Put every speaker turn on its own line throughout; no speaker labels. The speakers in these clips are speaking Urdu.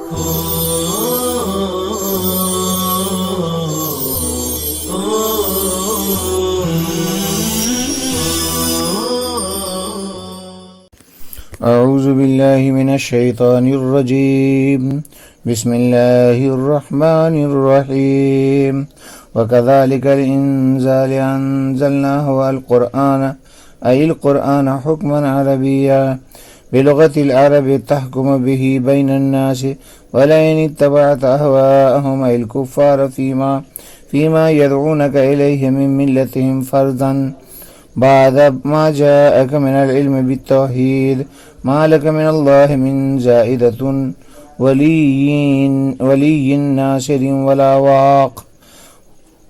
اعوذ باللہ من الشیطان الرجیم بسم اللہ الرحمن الرحیم وکذالک الانزال انزلناہ القرآن حکما عربیا بلغة العرب تحكم به بين الناس ولئن اتبعت أهواءهم أي الكفار فيما يدعونك إليه من ملتهم فردا بعد ما جاءك من العلم بالتوحيد ما لك من الله من زائدة ولي ناصر ولا واق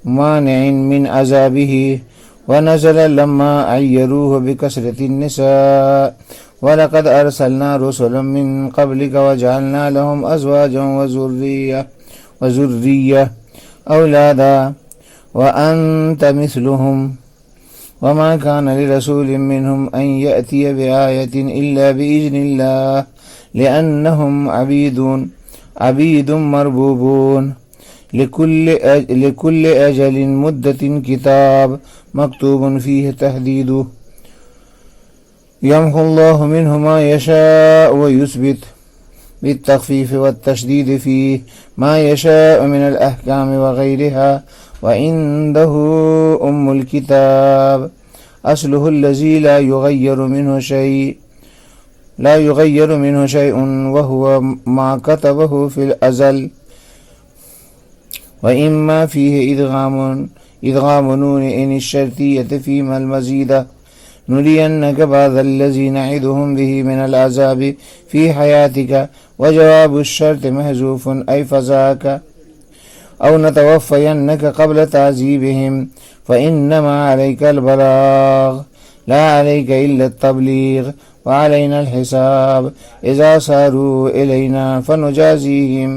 مانع من عذابه ونزل لما عيروه بكثرة النساء وَلَقَدْ أَرْسَلْنَا رُسُلًا مِّن قَبْلِكَ وَجَعَلْنَا لَهُمْ أَزْوَاجًا وَذُرِّيَّةً أَوْلَادًا وَأَنْتَ مِثْلُهُمْ وَمَا كَانَ لِرَسُولٍ مِّنْهُمْ أَنْ يَأْتِيَ بِآيَةٍ إِلَّا بِإِذْنِ اللَّهِ لِأَنَّهُمْ عَبِيدٌ مَّرْبُوبُونَ لِكُلِّ أَجَلٍ مُدَّةٍ كِتَابٌ مَكْتُوبٌ فِيهِ تَحْدِيدُهُ يمحو الله منه ما يشاء ويثبت بالتخفيف والتشديد فيه ما يشاء من الأحكام وغيرها وعنده الكتاب أصله الذي لا يغير منه شيء وهو ما كتبه في الأزل وإما فيه إدغام نون إن الشرطية فيما المزيد نرينك بعض الذي نعدهم به من العذاب في حياتك وجواب الشرط محذوف أي فذاك أو نتوفينك قبل تعذيبهم فإنما عليك البلاغ لا عليك إلا التبليغ وعلينا الحساب إذا صاروا إلينا فنجازيهم.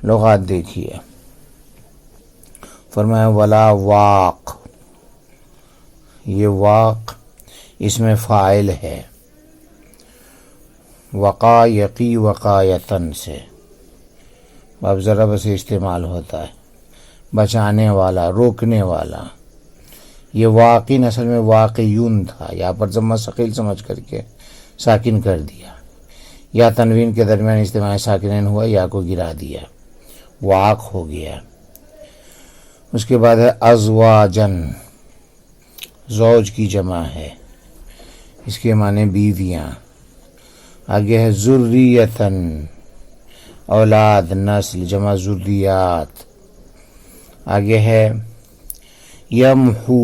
لغات دیکھیے، فرمایا ولا واق، یہ واق اس میں فاعل ہے، وقا یقی وقایتن سے اب ضرب سے استعمال ہوتا ہے، بچانے والا، روکنے والا. یہ واقعی اصل میں واقعیون تھا، یہاں پر ضمہ ثقیل سمجھ کر کے ساکن کر دیا، یا تنوین کے درمیان اجتماع ساکنین ہوا، یا کو گرا دیا، واق ہو گیا. اس کے بعد ہے ازواجن، زوج کی جمع ہے، اس کے معنی بیویاں. آگے ہے ذریتن، اولاد، نسل، جمع ذریات. آگے ہے یمحو،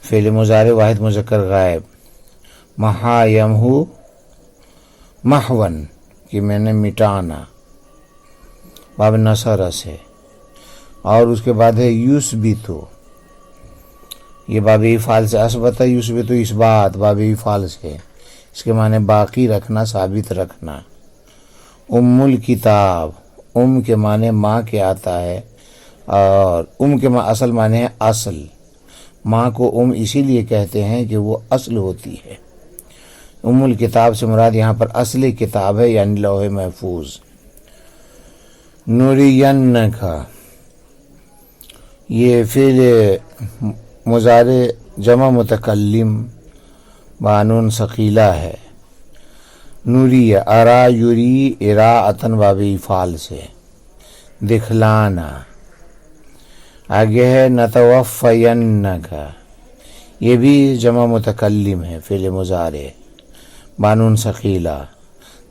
فعل مضارع واحد مذکر غائب. محا یمحو محون، کہ میں نے مٹانا، باب نصر سے. اور اس کے بعد ہے یثبتو، یہ باب افعال سے اثبت ہے، یثبت اس بات باب افعال سے، اس کے معنی باقی رکھنا، ثابت رکھنا. الکتاب، کے معنی ماں کے آتا ہے، اور کے اصل معنی ہے اصل. ماں کو اسی لیے کہتے ہیں کہ وہ اصل ہوتی ہے. الکتاب سے مراد یہاں پر اصل کتاب ہے، یعنی لوح محفوظ. نورینک، یہ فعل مضارع جمع متکلم بانون ثقیلہ ہے. نوری ارا یوری اراعتن باب افعال سے، دکھلانا. آگے ہے نتوفینک، یہ بھی جمع متکلم ہے، فعل مضارع بانون ثقیلہ.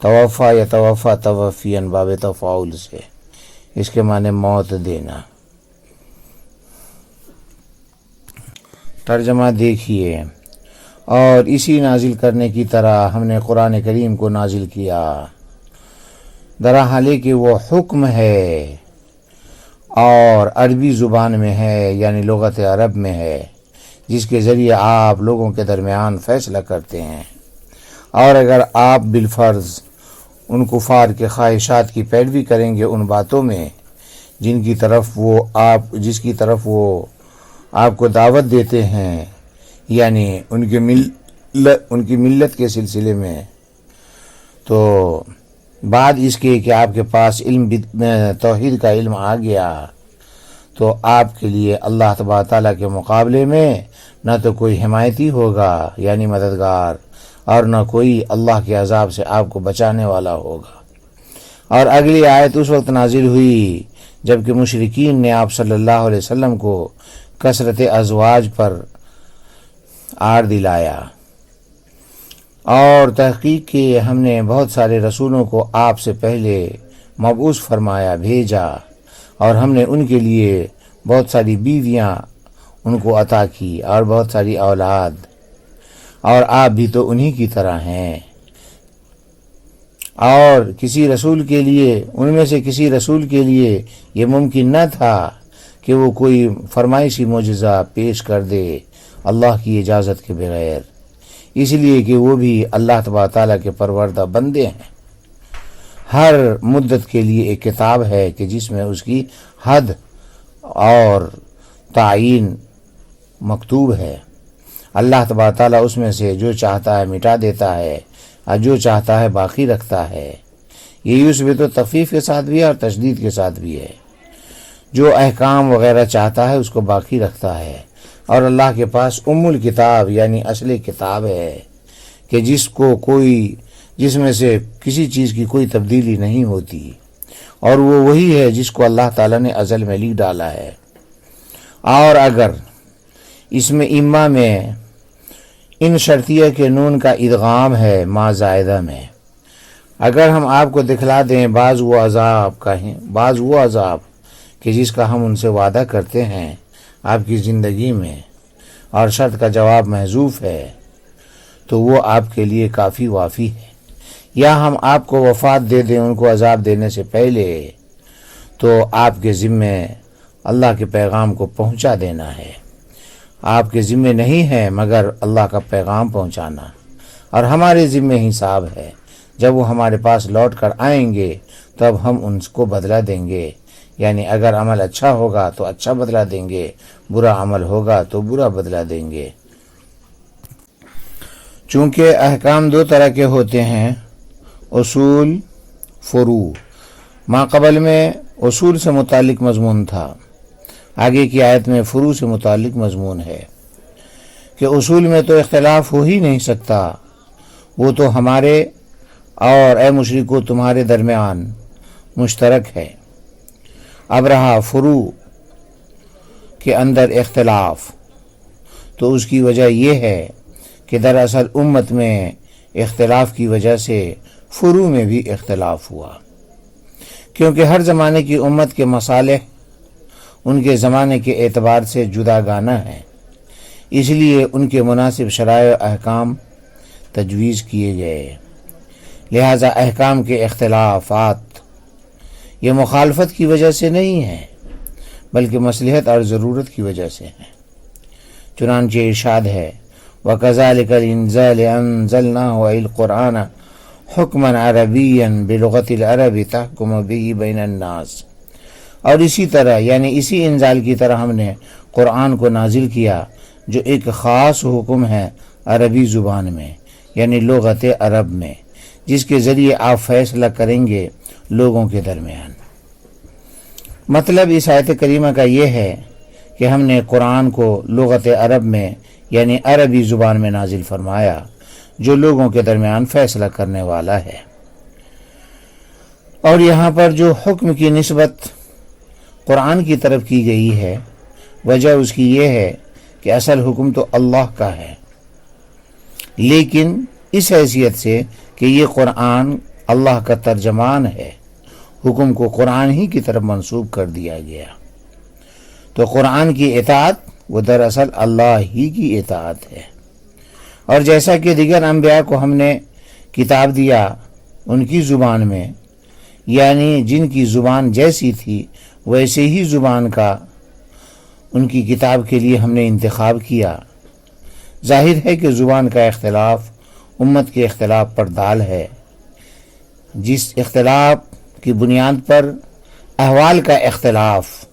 توفا یتوفا توفین باب تفاعل سے، اس کے معنی موت دینا. ترجمہ دیکھیے، اور اسی نازل کرنے کی طرح ہم نے قرآن کریم کو نازل کیا، درحال کہ وہ حکم ہے اور عربی زبان میں ہے، یعنی لغت عرب میں ہے، جس کے ذریعے آپ لوگوں کے درمیان فیصلہ کرتے ہیں. اور اگر آپ بالفرض ان کفار کے خواہشات کی پیروی کریں گے ان باتوں میں جس کی طرف وہ آپ کو دعوت دیتے ہیں، یعنی ان کی ملت کے سلسلے میں، تو بعد اس کے کہ آپ کے پاس علم توحید کا علم آ گیا تو آپ کے لیے اللہ تبارک تعالیٰ کے مقابلے میں نہ تو کوئی حمایتی ہوگا یعنی مددگار، اور نہ کوئی اللہ کے عذاب سے آپ کو بچانے والا ہوگا۔ اور اگلی آیت اس وقت نازل ہوئی جب کہ مشرکین نے آپ صلی اللہ علیہ وسلم کو کثرت ازواج پر آر دلایا، اور تحقیق کہ ہم نے بہت سارے رسولوں کو آپ سے پہلے مبعوث فرمایا، بھیجا، اور ہم نے ان کے لیے بہت ساری بیویاں ان کو عطا کی اور بہت ساری اولاد، اور آپ بھی تو انہی کی طرح ہیں۔ اور کسی رسول کے لیے، ان میں سے کسی رسول کے لیے یہ ممکن نہ تھا کہ وہ کوئی فرمائشی معجزہ پیش کر دے اللہ کی اجازت کے بغیر، اس لیے کہ وہ بھی اللہ تبارک تعالیٰ کے پروردہ بندے ہیں۔ ہر مدت کے لیے ایک کتاب ہے کہ جس میں اس کی حد اور تعین مکتوب ہے۔ اللہ تبارک تعالیٰ اس میں سے جو چاہتا ہے مٹا دیتا ہے اور جو چاہتا ہے باقی رکھتا ہے۔ یہ اس میں تو تخفیف کے ساتھ بھی ہے اور تشدید کے ساتھ بھی ہے۔ جو احکام وغیرہ چاہتا ہے اس کو باقی رکھتا ہے، اور اللہ کے پاس ام الکتاب یعنی اصل کتاب ہے کہ جس میں سے کسی چیز کی کوئی تبدیلی نہیں ہوتی، اور وہ وہی ہے جس کو اللہ تعالیٰ نے ازل میں لکھ ڈالا ہے۔ اور اگر اس میں اما میں ان شرطیہ کے نون کا ادغام ہے ما زائدہ میں، اگر ہم آپ کو دکھلا دیں بعض وہ عذاب کہ جس کا ہم ان سے وعدہ کرتے ہیں آپ کی زندگی میں، اور شرط کا جواب محذوف ہے، تو وہ آپ کے لیے کافی وافی ہے۔ یا ہم آپ کو وفات دے دیں ان کو عذاب دینے سے پہلے، تو آپ کے ذمے اللہ کے پیغام کو پہنچا دینا ہے۔ آپ کے ذمے نہیں ہے مگر اللہ کا پیغام پہنچانا، اور ہمارے ذمے حساب ہے۔ جب وہ ہمارے پاس لوٹ کر آئیں گے تب ہم ان کو بدلہ دیں گے، یعنی اگر عمل اچھا ہوگا تو اچھا بدلہ دیں گے، برا عمل ہوگا تو برا بدلہ دیں گے۔ چونکہ احکام دو طرح کے ہوتے ہیں، اصول، فروع۔ ما قبل میں اصول سے متعلق مضمون تھا، آگے کی آیت میں فروع سے متعلق مضمون ہے کہ اصول میں تو اختلاف ہو ہی نہیں سکتا، وہ تو ہمارے اور اے مشرکو تمہارے درمیان مشترک ہے۔ اب رہا فروع کے اندر اختلاف، تو اس کی وجہ یہ ہے کہ دراصل امت میں اختلاف کی وجہ سے فروع میں بھی اختلاف ہوا، کیونکہ ہر زمانے کی امت کے مصالح ان کے زمانے کے اعتبار سے جدا گانہ ہیں، اس لیے ان کے مناسب شرائع و احکام تجویز کیے گئے۔ لہذا احکام کے اختلافات یہ مخالفت کی وجہ سے نہیں ہیں بلکہ مصلحت اور ضرورت کی وجہ سے ہیں۔ چنانچہ ارشاد ہے وَكَذَلِكَ الْإِنزَالِ أَنزَلْنَاهُ أَيِ الْقُرْآنَ حُكْمًا عَرَبِيًّا بِلُغَةِ الْعَرَبِ تَحْكُمُ بِهِ بَيْنَ النَّاسِ، اور اسی طرح یعنی اسی انزال کی طرح ہم نے قرآن کو نازل کیا جو ایک خاص حکم ہے عربی زبان میں یعنی لغت عرب میں، جس کے ذریعے آپ فیصلہ کریں گے لوگوں کے درمیان۔ مطلب اس آیت کریمہ کا یہ ہے کہ ہم نے قرآن کو لغت عرب میں یعنی عربی زبان میں نازل فرمایا جو لوگوں کے درمیان فیصلہ کرنے والا ہے۔ اور یہاں پر جو حکم کی نسبت قرآن کی طرف کی گئی ہے، وجہ اس کی یہ ہے کہ اصل حکم تو اللہ کا ہے، لیکن اس حیثیت سے کہ یہ قرآن اللہ کا ترجمان ہے، حکم کو قرآن ہی کی طرف منسوب کر دیا گیا، تو قرآن کی اطاعت وہ دراصل اللہ ہی کی اطاعت ہے۔ اور جیسا کہ دیگر انبیاء کو ہم نے کتاب دیا ان کی زبان میں، یعنی جن کی زبان جیسی تھی ویسے ہی زبان کا ان کی کتاب کے لیے ہم نے انتخاب کیا۔ ظاہر ہے کہ زبان کا اختلاف امت کے اختلاف پر دال ہے، جس اختلاف کی بنیاد پر احوال کا اختلاف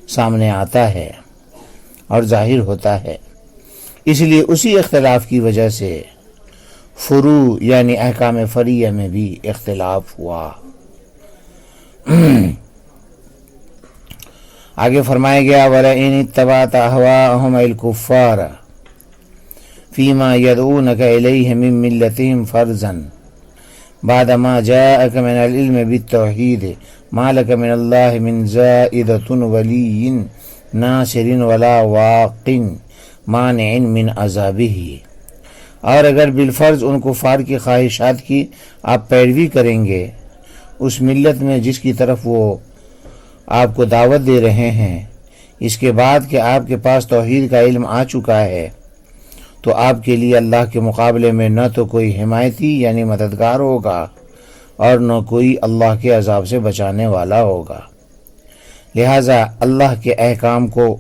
سامنے آتا ہے اور ظاہر ہوتا ہے، اس لیے اسی اختلاف کی وجہ سے فروع یعنی احکام فریع میں بھی اختلاف ہوا۔ آگے فرمایا گیا وَلَئِنِ اتَّبَعْتَ أَهْوَاءَهُمْ الْكُفَّارَ فِيمَا يَدْعُونَكَ إِلَيْهِ مِن مِّلَّتِهِمْ فَرْزًا بَعْدَمَا جَاءَكَ مِنَ الْعِلْمِ بِالتَّوْحِيدِ مَا لَكَ مِنَ اللَّهِ مِن زَائِدَةٍ وَلِيٍّ نَاصِرٍ وَلَا وَاقٍ مَانِعٍ مِن عَذَابِهِ۔ اور اگر بالفرض ان کفار کی خواہشات کی آپ پیروی کریں گے اس ملت میں جس کی طرف وہ آپ کو دعوت دے رہے ہیں، اس کے بعد کہ آپ کے پاس توحید کا علم آ چکا ہے، تو آپ کے لیے اللہ کے مقابلے میں نہ تو کوئی حمایتی یعنی مددگار ہوگا اور نہ کوئی اللہ کے عذاب سے بچانے والا ہوگا۔ لہٰذا اللہ کے احکام کو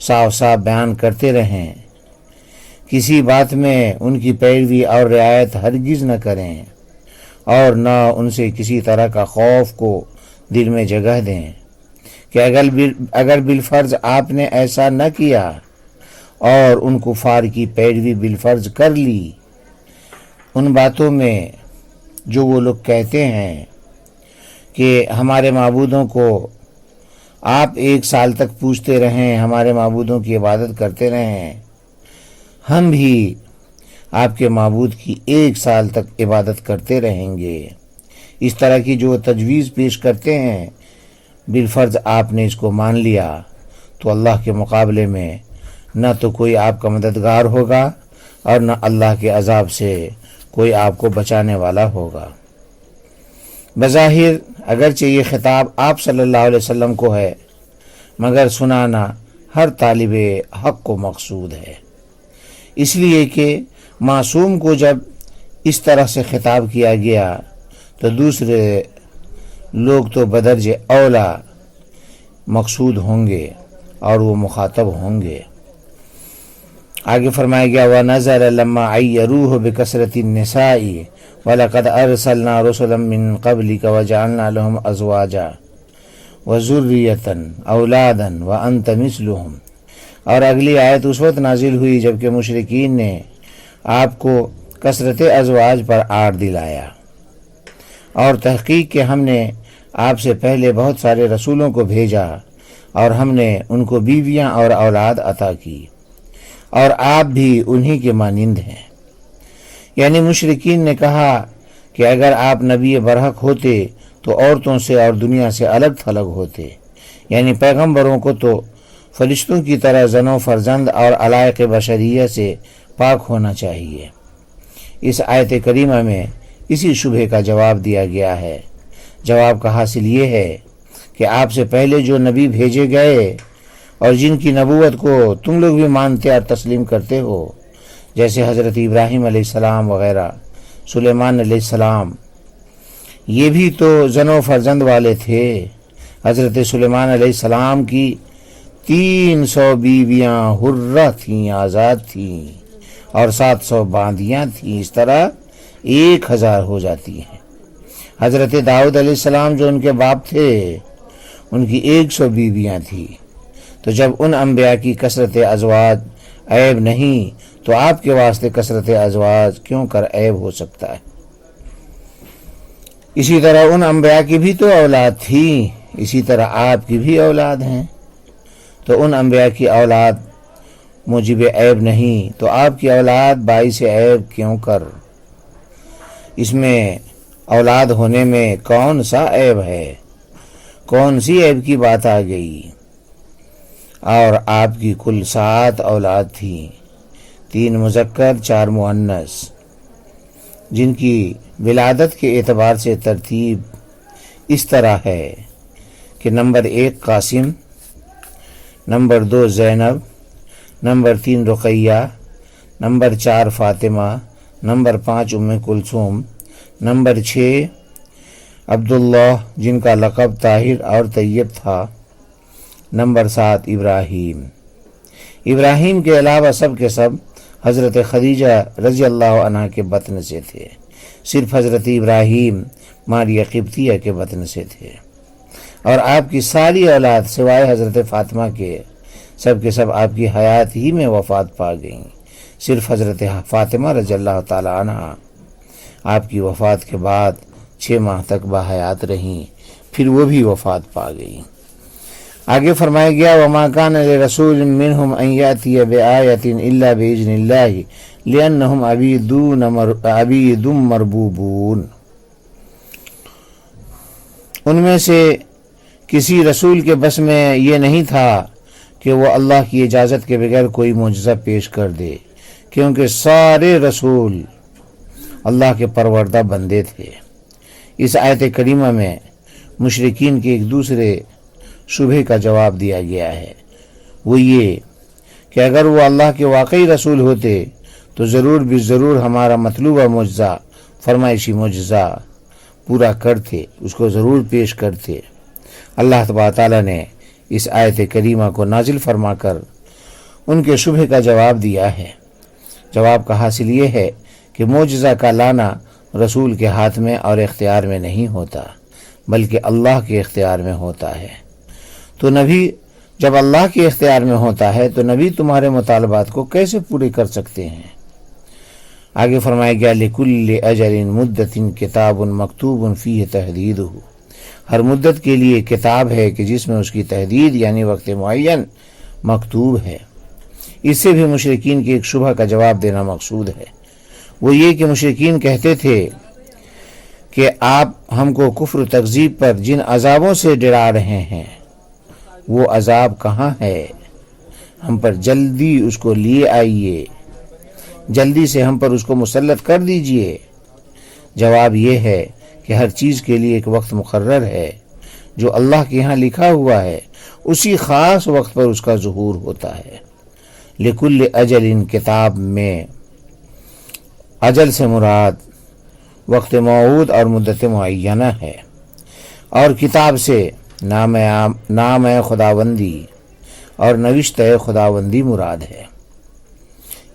صاف صاف بیان کرتے رہیں، کسی بات میں ان کی پیروی اور رعایت ہرگز نہ کریں اور نہ ان سے کسی طرح کا خوف کو دل میں جگہ دیں کہ اگر بالفرض آپ نے ایسا نہ کیا اور ان کفار کی پیروی بالفرض کر لی ان باتوں میں جو وہ لوگ کہتے ہیں کہ ہمارے معبودوں کو آپ 1 سال تک پوجتے رہیں، ہمارے معبودوں کی عبادت کرتے رہیں، ہم بھی آپ کے معبود کی 1 سال تک عبادت کرتے رہیں گے، اس طرح کی جو تجویز پیش کرتے ہیں، بالفرض آپ نے اس کو مان لیا تو اللہ کے مقابلے میں نہ تو کوئی آپ کا مددگار ہوگا اور نہ اللہ کے عذاب سے کوئی آپ کو بچانے والا ہوگا۔ بظاہر اگرچہ یہ خطاب آپ صلی اللہ علیہ وسلم کو ہے، مگر سنانا ہر طالب حق کو مقصود ہے، اس لیے کہ معصوم کو جب اس طرح سے خطاب کیا گیا تو دوسرے لوگ تو بدرج اولا مقصود ہوں گے اور وہ مخاطب ہوں گے۔ آگے فرمایا گیا وَنَزَلَ لَمَّا عَيَّرُوهُ بِكَثْرَةِ النِّسَاءِ وَلَقَدْ أَرْسَلْنَا رُسُلًا مِّن قَبْلِكَ وَجَعَلْنَا لَهُمْ أَزْوَاجًا وَذُرِّيَّةً أَوْلَادًا وَأَنْتَ مِثْلُهُمْ۔ اور اگلی آیت اس وقت نازل ہوئی جبکہ مشرکین نے آپ کو کثرت ازواج پر آڑ دلایا، اور تحقیق کہ ہم نے آپ سے پہلے بہت سارے رسولوں کو بھیجا اور ہم نے ان کو بیویاں اور اولاد عطا کی، اور آپ بھی انہی کے مانند ہیں۔ یعنی مشرکین نے کہا کہ اگر آپ نبی برحق ہوتے تو عورتوں سے اور دنیا سے الگ تھلگ ہوتے، یعنی پیغمبروں کو تو فرشتوں کی طرح زن و فرزند اور علائق بشریہ سے پاک ہونا چاہیے۔ اس آیت کریمہ میں اسی شبہ کا جواب دیا گیا ہے۔ جواب کا حاصل یہ ہے کہ آپ سے پہلے جو نبی بھیجے گئے اور جن کی نبوت کو تم لوگ بھی مانتے اور تسلیم کرتے ہو، جیسے حضرت ابراہیم علیہ السلام وغیرہ، سلیمان علیہ السلام، یہ بھی تو زن و فرزند والے تھے۔ حضرت سلیمان علیہ السلام کی 300 بیویاں حرہ تھیں، آزاد تھیں، اور 700 باندیاں تھیں، اس طرح 1000 ہو جاتی ہیں۔ حضرت داؤد علیہ السلام جو ان کے باپ تھے ان کی 100 بیویاں تھیں۔ تو جب ان انبیاء کی کثرت ازواج عیب نہیں تو آپ کے واسطے کثرت ازواج کیوں کر عیب ہو سکتا ہے؟ اسی طرح ان انبیاء کی بھی تو اولاد تھی، اسی طرح آپ کی بھی اولاد ہیں، تو ان انبیاء کی اولاد موجب عیب نہیں تو آپ کی اولاد باعث عیب کیوں کر؟ اس میں اولاد ہونے میں کون سا عیب ہے؟ کون سی عیب کی بات آ گئی؟ اور آپ کی کل 7 اولاد تھیں، 3 مذکر 4 مؤنث، جن کی ولادت کے اعتبار سے ترتیب اس طرح ہے کہ number 1 Qasim, number 2 Zainab, number 3 Ruqayya, number 4 Fatima, number 5 Umm Kulsoom, number 6 عبداللہ جن کا لقب طاہر اور طیب تھا، نمبر 7 ابراہیم کے علاوہ سب کے سب حضرت خدیجہ رضی اللہ عنہ کے بطن سے تھے، صرف حضرت ابراہیم ماریہ قبطیہ کے بطن سے تھے، اور آپ کی ساری اولاد سوائے حضرت فاطمہ کے سب آپ کی حیات ہی میں وفات پا گئیں، صرف حضرت فاطمہ رضی اللہ تعالی عنہ آپ کی وفات کے بعد 6 ماہ تک باحیات رہیں، پھر وہ بھی وفات پا گئی۔ آگے فرمایا گیا وما کان لرسول منہم ان یاتی بآیۃ الا باذن اللہ لانہم عبید مربوبون۔ ان میں سے کسی رسول کے بس میں یہ نہیں تھا کہ وہ اللہ کی اجازت کے بغیر کوئی معجزہ پیش کر دے، کیونکہ سارے رسول اللہ کے پروردہ بندے تھے۔ اس آیت کریمہ میں مشرکین کے ایک دوسرے شبہ کا جواب دیا گیا ہے، وہ یہ کہ اگر وہ اللہ کے واقعی رسول ہوتے تو ضرور ہمارا مطلوبہ معجزہ، فرمائشی معجزہ پورا کرتے، اس کو ضرور پیش کرتے۔ اللہ تبارک تعالیٰ نے اس آیت کریمہ کو نازل فرما کر ان کے شبہ کا جواب دیا ہے۔ جواب کا حاصل یہ ہے کہ معجزہ کا لانا رسول کے ہاتھ میں اور اختیار میں نہیں ہوتا، بلکہ اللہ کے اختیار میں ہوتا ہے۔ تو نبی جب اللہ کے اختیار میں ہوتا ہے تو نبی تمہارے مطالبات کو کیسے پورے کر سکتے ہیں؟ آگے فرمایا گیا لِكُلِّ أَجَلٍ مُدَّةٍ کتاب مکتوب فیہ تحدیدہ۔ ہر مدت کے لیے کتاب ہے کہ جس میں اس کی تحدید یعنی وقت معین مکتوب ہے۔ اس سے بھی مشرکین کے ایک شبہ کا جواب دینا مقصود ہے، وہ یہ کہ مشرکین کہتے تھے کہ آپ ہم کو کفر و تکذیب پر جن عذابوں سے ڈرا رہے ہیں وہ عذاب کہاں ہے؟ ہم پر جلدی اس کو لیے آئیے، جلدی سے ہم پر اس کو مسلط کر دیجئے۔ جواب یہ ہے کہ ہر چیز کے لیے ایک وقت مقرر ہے، جو اللہ کے ہاں لکھا ہوا ہے، اسی خاص وقت پر اس کا ظہور ہوتا ہے۔ لِكُلِّ أَجَلٍ کتاب میں اجل سے مراد وقت موعود اور مدت معینہ ہے، اور کتاب سے نام خداوندی اور نوشت خداوندی مراد ہے،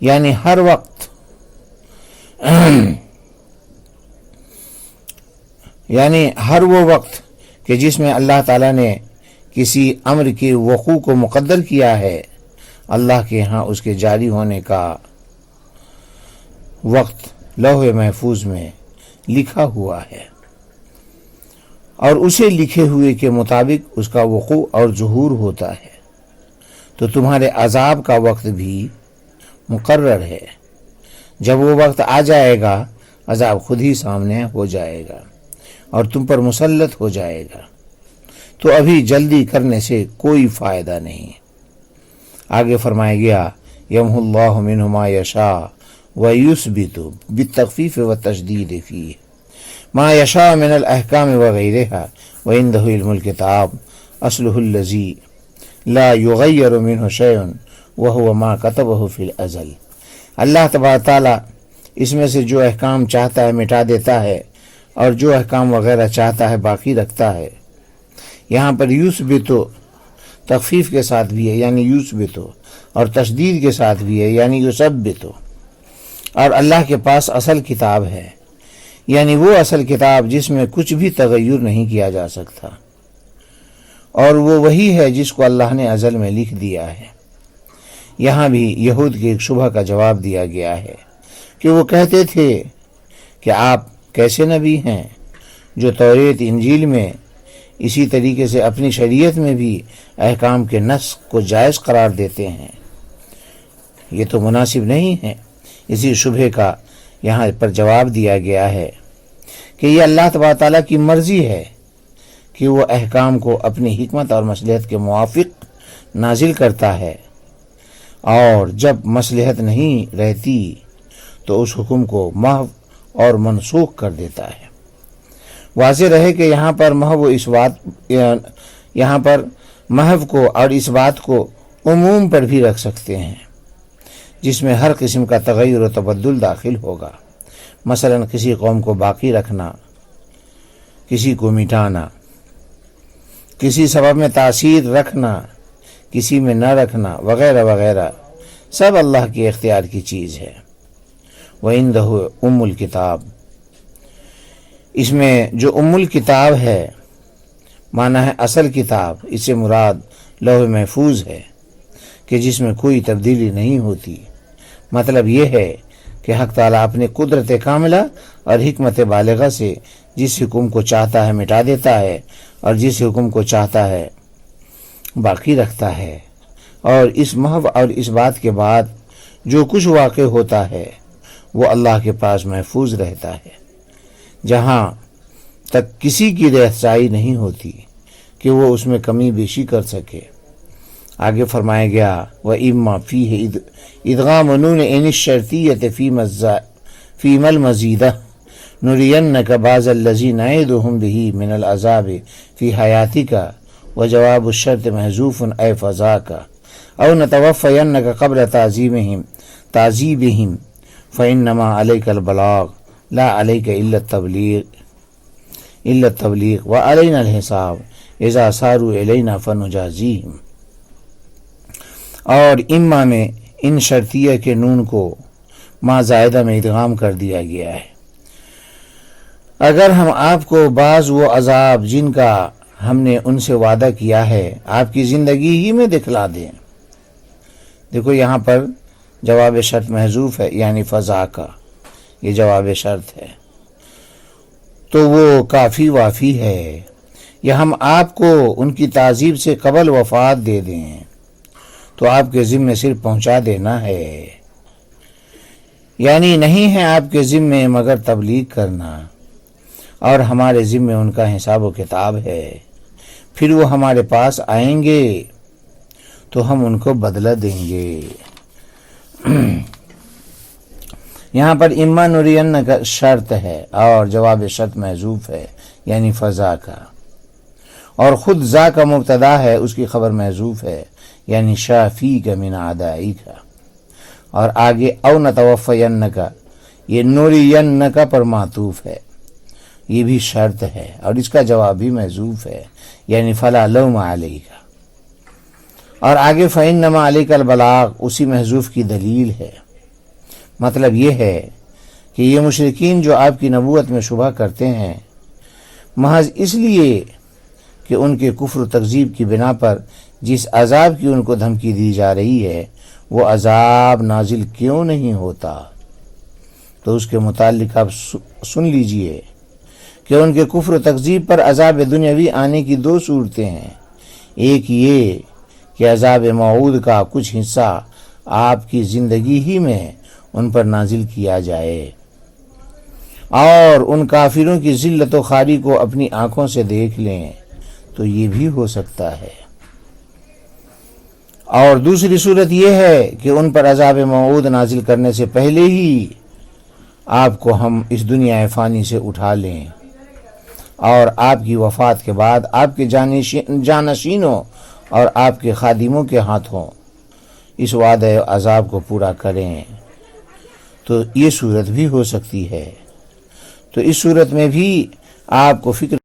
یعنی ہر وقت یعنی ہر وہ وقت کہ جس میں اللہ تعالیٰ نے کسی امر کے وقوع کو مقدر کیا ہے، اللہ کے ہاں اس کے جاری ہونے کا وقت لوح محفوظ میں لکھا ہوا ہے، اور اسے لکھے ہوئے کے مطابق اس کا وقوع اور ظہور ہوتا ہے۔ تو تمہارے عذاب کا وقت بھی مقرر ہے، جب وہ وقت آ جائے گا عذاب خود ہی سامنے ہو جائے گا اور تم پر مسلط ہو جائے گا، تو ابھی جلدی کرنے سے کوئی فائدہ نہیں۔ آگے فرمایا گیا یمحو اللہ منہ ما یشاء ویثبت بالتخفیف والتشدید فیہ ما یشاء من الاحکام وغیرہا وعندہ علم الکتاب اصلہ الذی لا یغیر منہ شیء وہو ما کتبہ فی الازل۔ اللہ تبارک تعالیٰ اس میں سے جو احکام چاہتا ہے مٹا دیتا ہے، اور جو احکام وغیرہ چاہتا ہے باقی رکھتا ہے۔ یہاں پر یثبتو تخفیف کے ساتھ بھی ہے یعنی یثبتو، اور تشدید کے ساتھ بھی ہے یعنی یثبتو۔ اور اللہ کے پاس اصل کتاب ہے، یعنی وہ اصل کتاب جس میں کچھ بھی تغیر نہیں کیا جا سکتا، اور وہ وہی ہے جس کو اللہ نے ازل میں لکھ دیا ہے۔ یہاں بھی یہود کے ایک شبہ کا جواب دیا گیا ہے کہ وہ کہتے تھے کہ آپ کیسے نبی ہیں جو توریت انجیل میں اسی طریقے سے اپنی شریعت میں بھی احکام کے نسخ کو جائز قرار دیتے ہیں؟ یہ تو مناسب نہیں ہے۔ اسی شبہ کا یہاں پر جواب دیا گیا ہے کہ یہ اللہ تبارک تعالیٰ کی مرضی ہے کہ وہ احکام کو اپنی حکمت اور مصلحت کے موافق نازل کرتا ہے، اور جب مصلحت نہیں رہتی تو اس حکم کو محو اور منسوخ کر دیتا ہے۔ واضح رہے کہ یہاں پر محو کو اور اس بات کو عموم پر بھی رکھ سکتے ہیں، جس میں ہر قسم کا تغیر و تبدل داخل ہوگا۔ مثلا کسی قوم کو باقی رکھنا، کسی کو مٹانا، کسی سبب میں تاثیر رکھنا، کسی میں نہ رکھنا، وغیرہ وغیرہ، سب اللہ کے اختیار کی چیز ہے۔ وَعِندَهُ ام الکتاب، اس میں جو ام الکتاب ہے معنی ہے اصل کتاب، اس سے مراد لوح محفوظ ہے کہ جس میں کوئی تبدیلی نہیں ہوتی۔ مطلب یہ ہے کہ حق تعالیٰ اپنے قدرت کاملہ اور حکمت بالغہ سے جس حکم کو چاہتا ہے مٹا دیتا ہے اور جس حکم کو چاہتا ہے باقی رکھتا ہے، اور اس محو اور اس بات کے بعد جو کچھ واقع ہوتا ہے وہ اللہ کے پاس محفوظ رہتا ہے، جہاں تک کسی کی رسائی نہیں ہوتی کہ وہ اس میں کمی بیشی کر سکے۔ آگے فرمایا گیا وَإِمَّا فِيهِ إِدْغَامُ نُونِ إِنِ الشَّرْطِيَّةِ فِيمَا الْمَزِيدَةِ نُرِيَنَّكَ بَعْضَ الَّذِي نَعِدُهُمْ بِهِ مِنَ الْعَذَابِ فِي حَيَاتِكَ وَجَوَابُ الشَّرْطِ مَحْذُوفٌ أَيْ فَذَاكَ أَوْ نَتَوَفَّيَنَّكَ قَبْلَ تعذيبهم فإنما عليك البلاغ لا عليك إلا التبلیغ وعلينا الحساب إذا صاروا إلينا فنجازيهم۔ اور اما میں ان شرطیہ کے نون کو ما زائدہ میں ادغام کر دیا گیا ہے۔ اگر ہم آپ کو بعض وہ عذاب جن کا ہم نے ان سے وعدہ کیا ہے آپ کی زندگی ہی میں دکھلا دیں، دیکھو یہاں پر جواب شرط محذوف ہے، یعنی فضا کا یہ جواب شرط ہے، تو وہ کافی وافی ہے، یا ہم آپ کو ان کی تعذیب سے قبل وفات دے دیں تو آپ کے ذمے صرف پہنچا دینا ہے، یعنی نہیں ہے آپ کے ذمے مگر تبلیغ کرنا، اور ہمارے ذمے ان کا حساب و کتاب ہے، پھر وہ ہمارے پاس آئیں گے تو ہم ان کو بدلہ دیں گے۔ یہاں پر اما نرین کا شرط ہے اور جواب شرط محذوف ہے، یعنی فضا کا، اور خود ذا کا مبتدا ہے، اس کی خبر محذوف ہے، یعنی شافی کا من عدائی کا، اور آگے او نتوفین کا یہ نورین کا پر معطوف ہے، یہ بھی شرط ہے اور اس کا جواب بھی محذوف ہے، یعنی فلا لوم علیک، اور آگے فإنما علیک البلاغ اسی محذوف کی دلیل ہے۔ مطلب یہ ہے کہ یہ مشرکین جو آپ کی نبوت میں شبہ کرتے ہیں، محض اس لیے کہ ان کے کفر و تکذیب کی بنا پر جس عذاب کی ان کو دھمکی دی جا رہی ہے وہ عذاب نازل کیوں نہیں ہوتا، تو اس کے متعلق آپ سن لیجئے کہ ان کے کفر و تکذیب پر عذاب دنیاوی آنے کی دو صورتیں ہیں، ایک یہ کہ عذاب موعود کا کچھ حصہ آپ کی زندگی ہی میں ان پر نازل کیا جائے اور ان کافروں کی ذلت و خواری کو اپنی آنکھوں سے دیکھ لیں، تو یہ بھی ہو سکتا ہے، اور دوسری صورت یہ ہے کہ ان پر عذاب موعود نازل کرنے سے پہلے ہی آپ کو ہم اس دنیا فانی سے اٹھا لیں اور آپ کی وفات کے بعد آپ کے جانشینوں اور آپ کے خادموں کے ہاتھوں اس وعدہ عذاب کو پورا کریں، تو یہ صورت بھی ہو سکتی ہے۔ تو اس صورت میں بھی آپ کو فکر